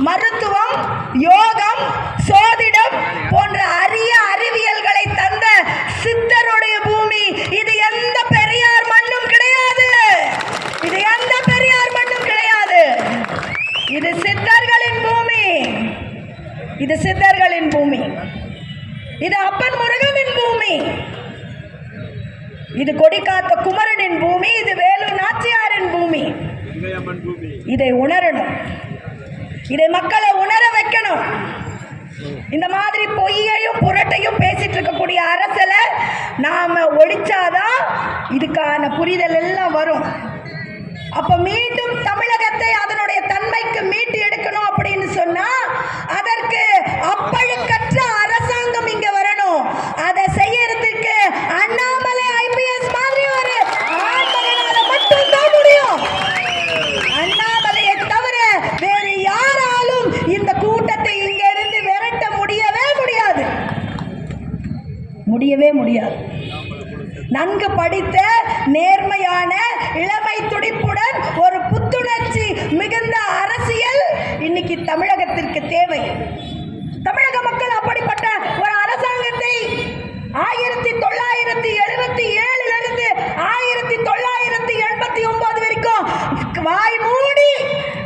மருத்துவம், யோகம், சோதிடம் போன்ற அரிய அறிவியல்களை தந்த சித்தருடைய பூமி. இது எந்த பெரியார் மண்ணும் கிடையாது. இது எந்த பெரியார் மண்ணும் கிடையாது. இது சித்தர்களின் பூமி. இது சித்தர்களின் பூமி. இது அப்பன் முருகனின் பூமி. இது கொடிக்காத்த குமரனின் பூமி. இது வேலு நாச்சியாரின் பூமி. இதை உணரணும். இதை மக்களை உணர வைக்கணும். இந்த மாதிரி பொய்யையும் புரட்டையும் பேசிட்டு இருக்கக்கூடிய அரசியல நாம ஒழிச்சாதான் இதுக்கான புரிதல் எல்லாம் வரும். அப்ப மீண்டும் தமிழகத்தை அதனுடைய தன்மைக்கு மீட்டு எடுக்கணும் அப்படின்னு சொன்னா அதற்கு அப்பழுக்கற்ற அரசாங்கம் இங்க வரணும். அதை செய்யறதுக்கு அண்ணாமலை ஐபிஎஸ் மாதிரி ஒரு ஆண்மகனால மட்டும்தான் முடியும். அண்ணாமலையை தவிர வேறு யாராலும் இந்த கூட்டத்தை இங்க இருந்து விரட்ட முடியவே முடியாது. நன்கு படித்த நேர்மையான இளமை துடிப்புடன் ஒரு புத்துணர்ச்சி மிகுந்த அரசியல் இன்னைக்கு தமிழகத்திற்கு தேவை. தமிழக மக்கள் அப்படிப்பட்ட ஒரு அரசாங்கத்தை 1977 இருந்து 1989 வரைக்கும் வாய் மூடி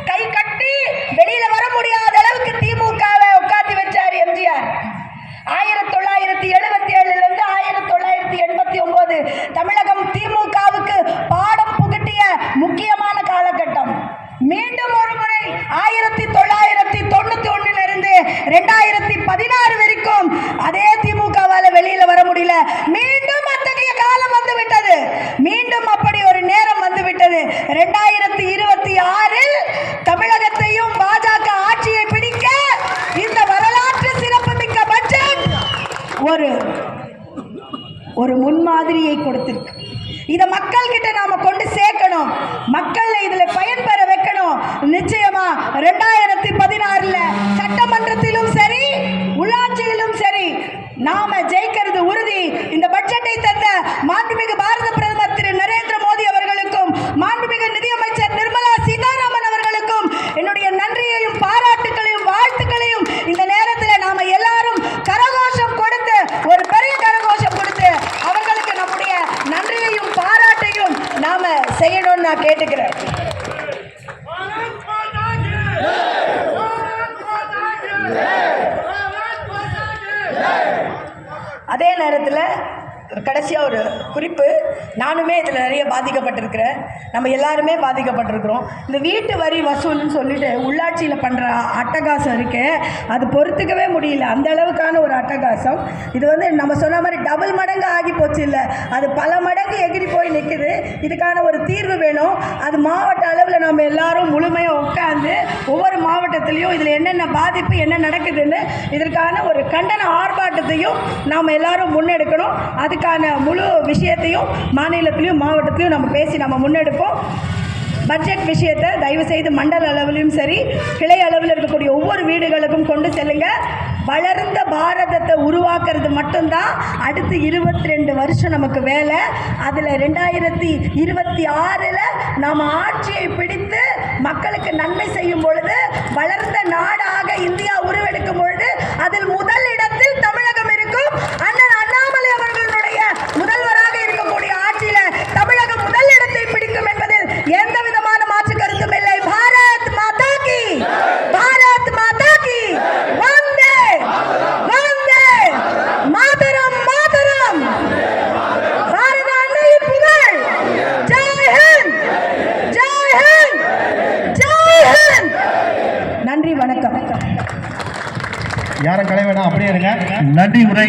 கை கட்டி வெளியில வர முடியாத அளவுக்கு திமுகவை உட்கார்ந்து வச்சார் எம்ஜிஆர். 1977 இருந்து 1989 தமிழகம் திமுகவுக்கு பாடம் புகட்டிய முக்கியமான காலகட்டம். மீண்டும் ஒரு முறை 1991 இருந்து 2016 வரைக்கும் அதே திமுகவால வெளியில வர முடியல. மீண்டும் அத்தகைய காலம் வந்து விட்டது. மீண்டும் அப்படி ஒரு நேரம் வந்து விட்டது. 2026 தமிழகத்தையும் பாஜக ஆட்சியை பிடிக்க இந்த வரலாற்று சிறப்புமிக்க பட்ஜெட் ஒரு முன்மாதிரியை கொடுத்திருக்கு. இதை மக்கள் கிட்ட நாம கொண்டு சேர்க்கணும். மக்கள் இதுல பயன்பெற வைக்கணும். நிச்சயமா 2016 சட்டமன்றத்திலும் சரி உள்ளாட்சியிலும் சரி நாம ஜெயிக்கிறது உறுதி. இந்த பட்ஜெட்டை தந்த மாண்புமிகு பாரத பிரதமர் திரு நரேந்திர மோடி அவர்களுக்கும் மாண்புமிகு நிதியமைச்சர் நிர்மலா சீதாராமன் அவர்களுக்கும் என்னுடைய நன்றியையும் பாராட்டுகளையும் வாழ்த்துக்களையும் இந்த நேரத்தில் நாம எல்லாரும் கரகோஷம் கொடுத்து ஒரு பெரிய கரகோஷம் கொடுத்து அவர்களுக்கு நம்முடைய நன்றியையும் பாராட்டையும் நாம செய்யணும்னு நான் கேட்டுக்கிறேன். அதே நேரத்தில் கடைசியாக ஒரு குறிப்பு. நானுமே இதில் நிறைய பாதிக்கப்பட்டிருக்கிறேன். நம்ம எல்லாருமே பாதிக்கப்பட்டிருக்கிறோம். இந்த வீட்டு வரி வசூல்னு சொல்லிட்டு உள்ளாட்சியில் பண்ணுற அட்டகாசம் இருக்கு, அது பொறுத்துக்கவே முடியல. அந்த அளவுக்கான ஒரு அட்டகாசம். இது வந்து நம்ம சொன்ன மாதிரி டபுள் மடங்கு ஆகி போச்சு. இல்லை, அது பல மடங்கு எகிரி போய் நிற்குது. இதுக்கான ஒரு தீர்வு வேணும். அது மாவட்ட அளவில் நம்ம எல்லாரும் முழுமையாக உட்காந்து ஒவ்வொரு மாவட்டத்திலையும் இதில் என்னென்ன பாதிப்பு என்ன நடக்குதுன்னு இதற்கான ஒரு கண்டன ஆர்ப்பாட்டத்தையும் நாம் எல்லாரும் முன்னெடுக்கணும். அதுக்கான முழு விஷயத்தையும் மாநிலத்திலையும் மாவட்டத்திலையும் நம்ம பேசி நம்ம முன்னெடுப்போம். பட்ஜெட் விஷயத்தை தயவு செய்து மண்டல அளவிலும் சரி கிளை அளவில் இருக்கக்கூடிய ஒவ்வொரு வீடுகளுக்கும் கொண்டு செல்லுங்க. வளர்ந்த பாரதத்தை உருவாக்குறது மட்டும்தான் அடுத்து 22 வருஷம் நமக்கு வேலை. அதில் 2026 நாம் ஆட்சியை பிடித்து மக்களுக்கு நன்மை செய்யும் பொழுது வளர்ந்த நாடாக இந்தியா உருவெடுக்கும் பொழுது அதில் முதல் இடத்தில் தமிழகம் இருக்கும். அண்ணன் அண்ணாமலை அவர்களுடைய முதல்வராக இருக்கக்கூடிய ஆட்சியில தமிழகம் முதல் இடத்தை பிடிக்கும் என்பதில் எந்த விதமான மாற்று கருத்தும் இல்லை. பாரத் மாதா கி, பாரத் மாதா கி, வந்தே வந்தே மாதரம் மாதரம். பாரத அன்னையின் புகழ். ஜெய் ஹிந்த், ஜெய் ஹிந்த், ஜெய் ஹிந்த். நன்றி, வணக்கம். யாரும் கலை வேணாம், அப்படியே இருங்க. நன்றி உரை.